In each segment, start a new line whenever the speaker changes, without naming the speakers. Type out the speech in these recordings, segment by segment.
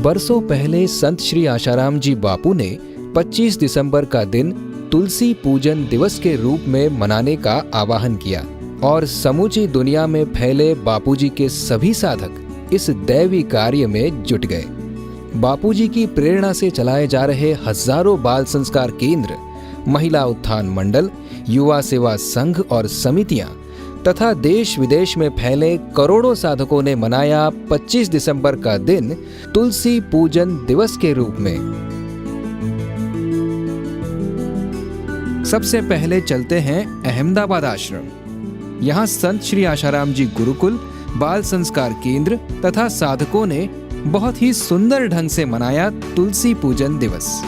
बरसों पहले संत श्री आशाराम जी बापू ने 25 दिसंबर का दिन तुलसी पूजन दिवस के रूप में मनाने का आह्वान किया और समूची दुनिया में फैले बापूजी के सभी साधक इस दैवी कार्य में जुट गए। बापूजी की प्रेरणा से चलाए जा रहे हजारों बाल संस्कार केंद्र, महिला उत्थान मंडल, युवा सेवा संघ और समितियां तथा देश विदेश में फैले करोड़ों साधकों ने मनाया 25 दिसंबर का दिन तुलसी पूजन दिवस के रूप में। सबसे पहले चलते हैं अहमदाबाद आश्रम। यहाँ संत श्री आशाराम जी गुरुकुल, बाल संस्कार केंद्र तथा साधकों ने बहुत ही सुंदर ढंग से मनाया तुलसी पूजन दिवस।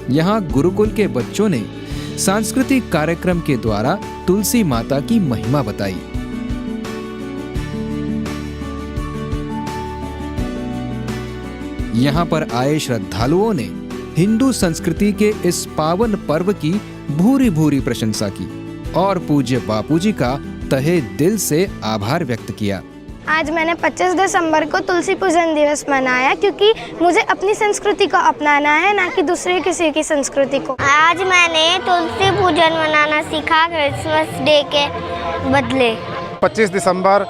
यहाँ गुरुकुल के बच्चों ने सांस्कृतिक कार्यक्रम के द्वारा तुलसी माता की महिमा बताई। यहाँ पर आए श्रद्धालुओं ने हिंदू संस्कृति के इस पावन पर्व की भूरी भूरी प्रशंसा की और पूज्य बापूजी का तहे दिल से आभार व्यक्त किया।
आज मैंने 25 दिसंबर को तुलसी पूजन दिवस मनाया क्योंकि मुझे अपनी संस्कृति को अपनाना है, ना कि दूसरे किसी की संस्कृति को।
आज मैंने तुलसी पूजन मनाना सीखा क्रिसमस डे के बदले।
25 दिसंबर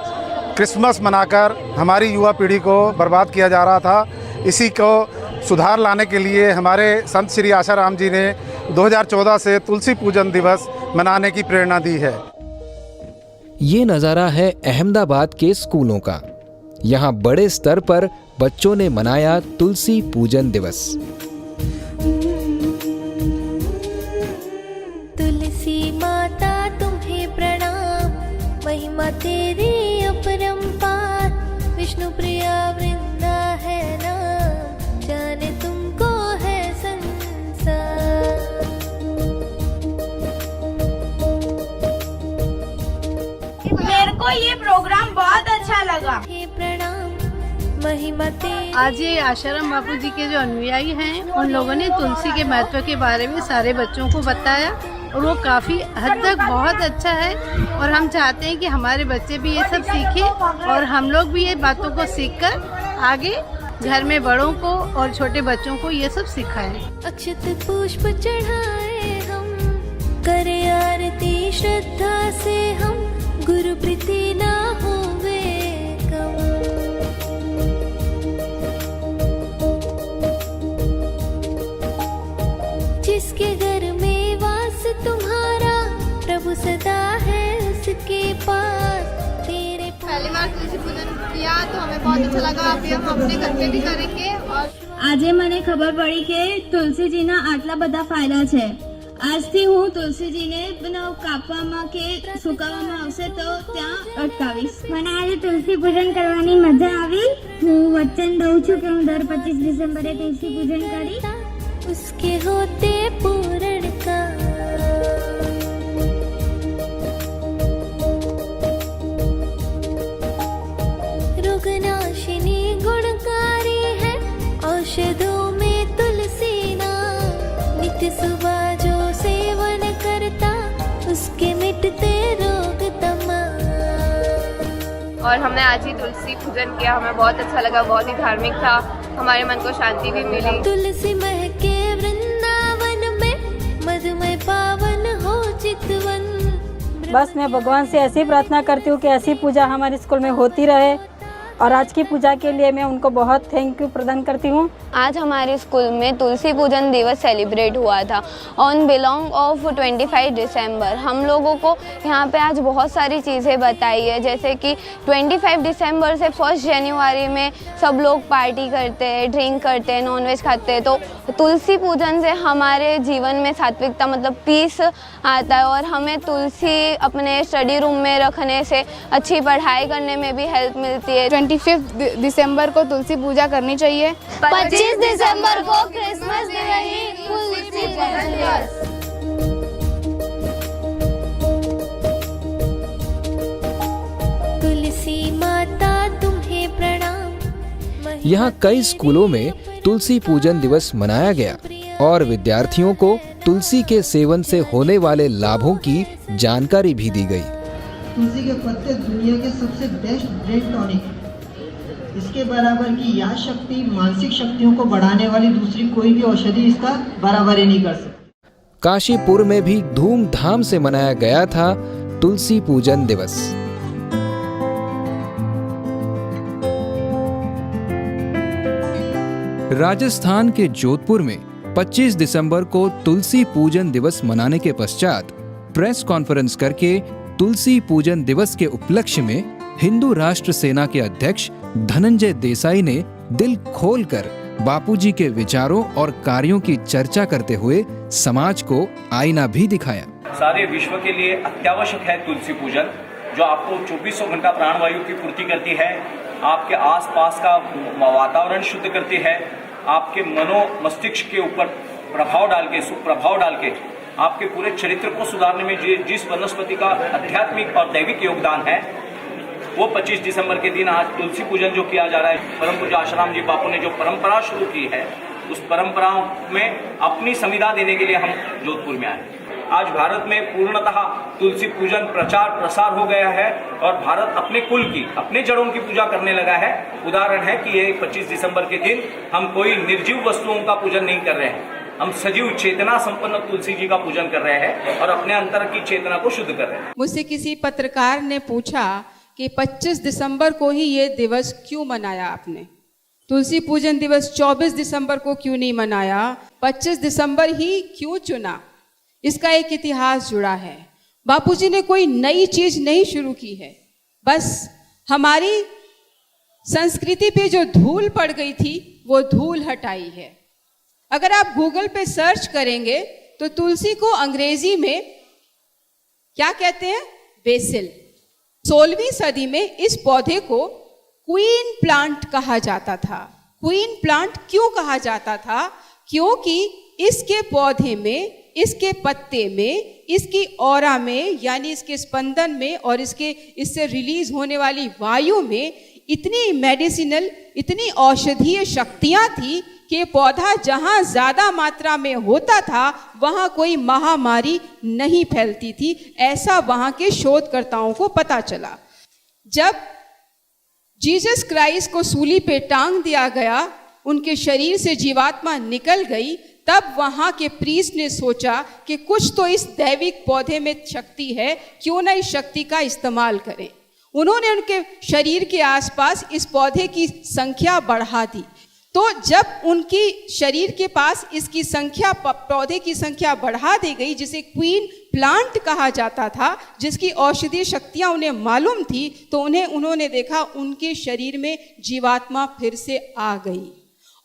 क्रिसमस मनाकर हमारी युवा पीढ़ी को बर्बाद किया जा रहा था। इसी को सुधार लाने के लिए हमारे संत श्री आशाराम जी ने 2014 से तुलसी पूजन दिवस मनाने की प्रेरणा दी है।
ये नज़ारा है अहमदाबाद के स्कूलों का। यहाँ बड़े स्तर पर बच्चों ने मनाया तुलसी पूजन दिवस।
तुलसी माता तुम्हें प्रणाम, महिमा तेरी अपरंपार। विष्णु प्रिया वृंदा है नाम, जाने तुमको है संसार।
मेरे को ये प्रोग्राम बहुत अच्छा लगा।
प्रणाम महिमा तेरी।
आज ये आशाराम बापू जी के जो अनुयायी हैं उन लोगों ने तुलसी के महत्व के बारे में सारे बच्चों को बताया और वो काफ़ी हद तक बहुत अच्छा है और हम चाहते हैं कि हमारे बच्चे भी ये सब सीखें और हम लोग भी ये बातों को सीखकर आगे घर में बड़ों को और छोटे बच्चों को ये सब सिखाएं।
अक्षत पुष्प चढ़ाए हम, करे आरती श्रद्धा से हम, गुरु प्रीति ना होवे कम। जिसके घर में वास तुम्हारा, प्रभु सदा है उसके पास। तेरे
पहली बार तुलसी पूजन किया तो हमें बहुत अच्छा लगा। अभी हम अपने घर पे भी करेंगे। और
આજે મને ખબર પડી કે તુલસીજીના આટલા બધા ફાયદા છે। આજથી હું તુલસીજીને કાપવામાં કે સુકાવવામાં આવશે તો ત્યાં અટકાવીશ। મને આજે તુલસી પૂજન કરવાની મજા આવી। હું વચન દઉં છું કે હું દર 25 ડિસેમ્બરે તુલસી પૂજન કરીશ।
उसके होते पूर्ण का रोगनाशिनी गुणकारी है, औषधों में तुलसी ना। नित्य सुबह जो सेवन करता, उसके मिटते रोग तमाम।
और हमने आज ही तुलसी पूजन किया, हमें बहुत अच्छा लगा, बहुत ही धार्मिक था, हमारे मन को शांति भी मिली।
तुलसी महके वृंदावन में, मधुमय पावन हो चितवन।
बस मैं भगवान से ऐसी प्रार्थना करती हूँ कि ऐसी पूजा हमारे स्कूल में होती रहे और आज की पूजा के लिए मैं उनको बहुत थैंक यू प्रदान करती हूँ।
आज हमारे स्कूल में तुलसी पूजन दिवस सेलिब्रेट हुआ था ऑन बिलोंग ऑफ 25 दिसंबर। हम लोगों को यहाँ पे आज बहुत सारी चीज़ें बताई है, जैसे कि 25 दिसंबर से 1 जनवरी में सब लोग पार्टी करते हैं, ड्रिंक करते हैं, नॉनवेज खाते हैं। तो तुलसी पूजन से हमारे जीवन में सात्विकता मतलब पीस आता है और हमें तुलसी अपने स्टडी रूम में रखने से अच्छी पढ़ाई करने में भी हेल्प मिलती है।
25 दिसंबर को तुलसी पूजा करनी चाहिए।
25 दिसंबर को क्रिसमस डे ही तुलसी पूजन दिवस।
तुलसी माता तुम्हें प्रणाम।
यहाँ कई स्कूलों में तुलसी पूजन दिवस मनाया गया। और विद्यार्थियों को तुलसी के सेवन से होने वाले लाभों की जानकारी भी दी गई।
तुलसी के पत्ते दुनिया के सबसे बेस्ट ब्रेन टॉनिक है। इसके बराबर की याद शक्ति, मानसिक शक्तियों को बढ़ाने वाली दूसरी कोई भी औषधि इसका बराबर ही नहीं कर सकती।
काशीपुर में भी धूमधाम से मनाया गया था तुलसी पूजन दिवस। राजस्थान के जोधपुर में 25 दिसंबर को तुलसी पूजन दिवस मनाने के पश्चात प्रेस कॉन्फ्रेंस करके तुलसी पूजन दिवस के उपलक्ष्य में हिंदू राष्ट्र सेना के अध्यक्ष धनंजय देसाई ने दिल खोलकर बापूजी के विचारों और कार्यों की चर्चा करते हुए समाज को आईना भी दिखाया।
सारे विश्व के लिए अत्यावश्यक है तुलसी पूजन, जो आपको 24 घंटा प्राणवायु की पूर्ति करती है, आपके आसपास का वातावरण शुद्ध करती है, आपके मनो मस्तिष्क के ऊपर प्रभाव डाल के, सुप्रभाव डाल के आपके पूरे चरित्र को सुधारने में जिस वनस्पति का आध्यात्मिक और दैविक योगदान है, वो 25 दिसंबर के दिन आज तुलसी पूजन जो किया जा रहा है, परम पूज्य आशाराम जी बापू ने जो परंपरा शुरू की है, उस परंपरा में अपनी संविदा देने के लिए हम जोधपुर में आए। आज भारत में पूर्णतः तुलसी पूजन प्रचार प्रसार हो गया है और भारत अपने कुल की, अपने जड़ों की पूजा करने लगा है। उदाहरण है कि ये 25 दिसंबर के दिन हम कोई निर्जीव वस्तुओं का पूजन नहीं कर रहे हैं, हम सजीव चेतना संपन्न तुलसी जी का पूजन कर रहे हैं और अपने अंतर की चेतना को शुद्ध कर रहे हैं।
मुझसे किसी पत्रकार ने पूछा कि 25 दिसंबर को ही ये दिवस क्यों मनाया आपने, तुलसी पूजन दिवस 24 दिसंबर को क्यों नहीं मनाया, 25 दिसंबर ही क्यों चुना? इसका एक इतिहास जुड़ा है। बापूजी ने कोई नई चीज नहीं शुरू की है, बस हमारी संस्कृति पे जो धूल पड़ गई थी वो धूल हटाई है। अगर आप गूगल पे सर्च करेंगे तो तुलसी को अंग्रेजी में क्या कहते हैं? बेसिल। 16वीं सदी में इस पौधे को क्वीन प्लांट कहा जाता था। क्वीन प्लांट क्यों कहा जाता था? क्योंकि इसके पौधे में, इसके पत्ते में, इसकी ऑरा में यानी इसके स्पंदन में और इससे रिलीज होने वाली वायु में इतनी मेडिसिनल, इतनी औषधीय शक्तियां थी कि पौधा जहां ज्यादा मात्रा में होता था वहां कोई महामारी नहीं फैलती थी, ऐसा वहां के शोधकर्ताओं को पता चला। जब जीसस क्राइस्ट को सूली पे टांग दिया गया, उनके शरीर से जीवात्मा निकल गई, तब वहां के प्रीस्ट ने सोचा कि कुछ तो इस दैविक पौधे में शक्ति है, क्यों ना इस शक्ति का इस्तेमाल करें। उन्होंने उनके शरीर के आसपास इस पौधे की संख्या बढ़ा दी। तो जब उनकी शरीर के पास इसकी संख्या, पौधे की संख्या बढ़ा दी गई, जिसे क्वीन प्लांट कहा जाता था, जिसकी औषधीय शक्तियां उन्हें मालूम थी, तो उन्होंने देखा उनके शरीर में जीवात्मा फिर से आ गई।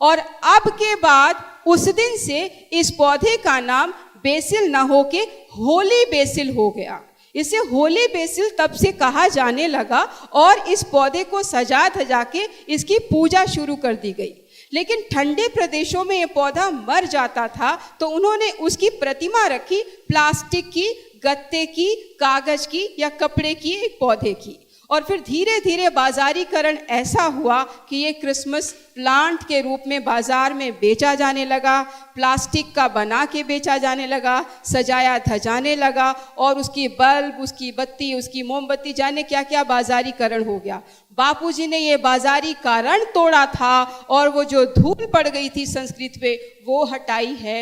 और अब के बाद उस दिन से इस पौधे का नाम बेसिल न होके होली बेसिल हो गया। इसे होली बेसिल तब से कहा जाने लगा और इस पौधे को सजा धजा के इसकी पूजा शुरू कर दी गई। लेकिन ठंडे प्रदेशों में ये पौधा मर जाता था, तो उन्होंने उसकी प्रतिमा रखी प्लास्टिक की, गत्ते की, कागज की या कपड़े की एक पौधे की। और फिर धीरे धीरे बाजारीकरण ऐसा हुआ कि ये क्रिसमस प्लांट के रूप में बाजार में बेचा जाने लगा, प्लास्टिक का बना के बेचा जाने लगा, सजाया धजाने लगा और उसकी बल्ब, उसकी बत्ती, उसकी मोमबत्ती, जाने क्या क्या बाजारीकरण हो गया। बापूजी ने ये बाजारीकरण तोड़ा था और वो जो धूल पड़ गई थी संस्कृत पे वो हटाई है।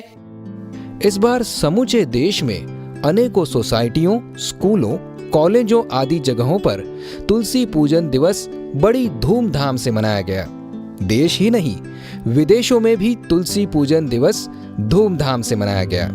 इस बार समूचे देश में अनेकों सोसाइटियों, स्कूलों, कॉलेजों आदि जगहों पर तुलसी पूजन दिवस बड़ी धूमधाम से मनाया गया। देश ही नहीं, विदेशों में भी तुलसी पूजन दिवस धूमधाम से मनाया गया।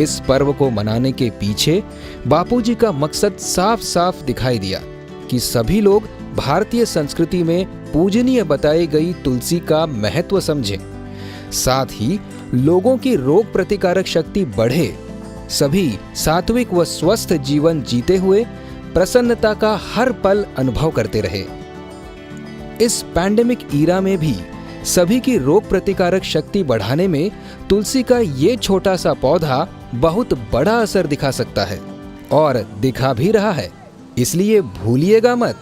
इस पर्व को मनाने के पीछे बापूजी का मकसद साफ साफ दिखाई दिया कि सभी लोग भारतीय संस्कृति में पूजनीय बताई गई तुलसी का महत्व समझें, साथ ही लोगों की रोग प्रतिकारक शक्ति बढ़े, सभी सात्विक व स्वस्थ जीवन जीते हुए प्रसन्नता का हर पल अनुभव करते रहे। इस पैंडेमिक ईरा में भी सभी की रोग प्रतिकारक शक्ति बढ़ाने में तुलसी का ये छोटा सा पौधा बहुत बड़ा असर दिखा सकता है और दिखा भी रहा है। इसलिए भूलिएगा मत,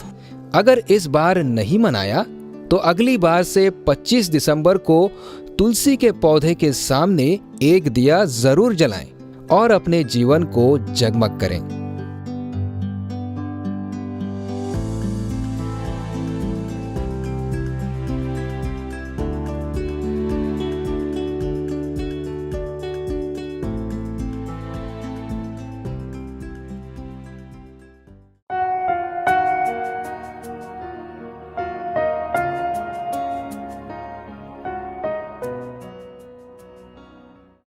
अगर इस बार नहीं मनाया तो अगली बार से 25 दिसंबर को तुलसी के पौधे के सामने एक दिया जरूर जलाएं और अपने जीवन को जगमग करें।